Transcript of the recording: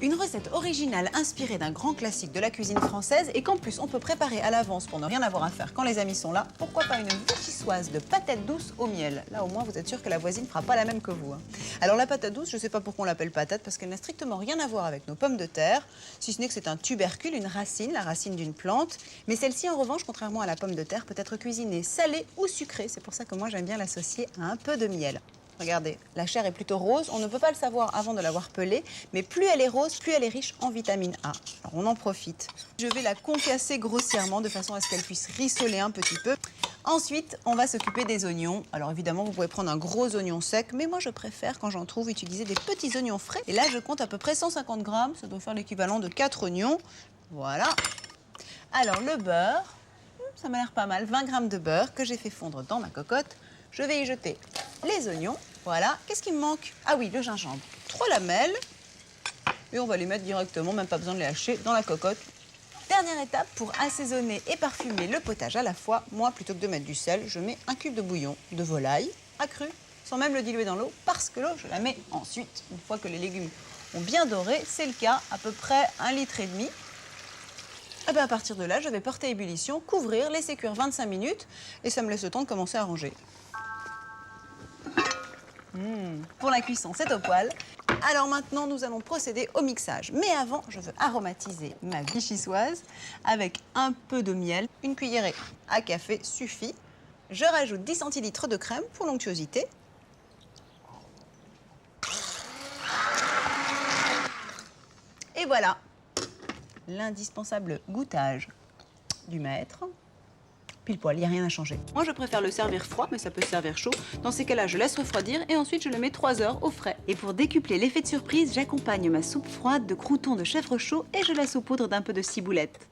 Une recette originale inspirée d'un grand classique de la cuisine française et qu'en plus on peut préparer à l'avance pour ne rien avoir à faire quand les amis sont là. Pourquoi pas une vichyssoise de patates douces au miel? Là au moins vous êtes sûr que la voisine ne fera pas la même que vous. Alors la patate douce, je ne sais pas pourquoi on l'appelle patate parce qu'elle n'a strictement rien à voir avec nos pommes de terre, si ce n'est que c'est un tubercule, une racine, la racine d'une plante. Mais celle-ci en revanche, contrairement à la pomme de terre, peut être cuisinée salée ou sucrée. C'est pour ça que moi j'aime bien l'associer à un peu de miel. Regardez, la chair est plutôt rose, on ne peut pas le savoir avant de l'avoir pelée, mais plus elle est rose, plus elle est riche en vitamine A. Alors on en profite. Je vais la concasser grossièrement de façon à ce qu'elle puisse rissoler un petit peu. Ensuite, on va s'occuper des oignons. Alors évidemment, vous pouvez prendre un gros oignon sec, mais moi je préfère, quand j'en trouve, utiliser des petits oignons frais. Et là, je compte à peu près 150 grammes, ça doit faire l'équivalent de 4 oignons. Voilà. Alors le beurre, ça m'a l'air pas mal, 20 grammes de beurre que j'ai fait fondre dans ma cocotte. Je vais y jeter les oignons, voilà. Qu'est-ce qui me manque? Ah oui, le gingembre. 3 lamelles. Et on va les mettre directement, même pas besoin de les hacher, dans la cocotte. Dernière étape, pour assaisonner et parfumer le potage à la fois, moi, plutôt que de mettre du sel, je mets un cube de bouillon de volaille, accru, sans même le diluer dans l'eau, parce que l'eau, je la mets ensuite, une fois que les légumes ont bien doré. C'est le cas, à peu près 1,5 litre. Et bien à partir de là, je vais porter à ébullition, couvrir, laisser cuire 25 minutes, et ça me laisse le temps de commencer à ranger. Pour la cuisson, c'est au poêle. Alors maintenant, nous allons procéder au mixage. Mais avant, je veux aromatiser ma vichyssoise avec un peu de miel. Une cuillerée à café suffit. Je rajoute 10 centilitres de crème pour l'onctuosité. Et voilà, l'indispensable goûtage du maître. Pile poil, il n'y a rien à changer. Moi, je préfère le servir froid, mais ça peut se servir chaud. Dans ces cas-là, je laisse refroidir et ensuite je le mets 3 heures au frais. Et pour décupler l'effet de surprise, j'accompagne ma soupe froide de croûtons de chèvre chaud et je la saupoudre d'un peu de ciboulette.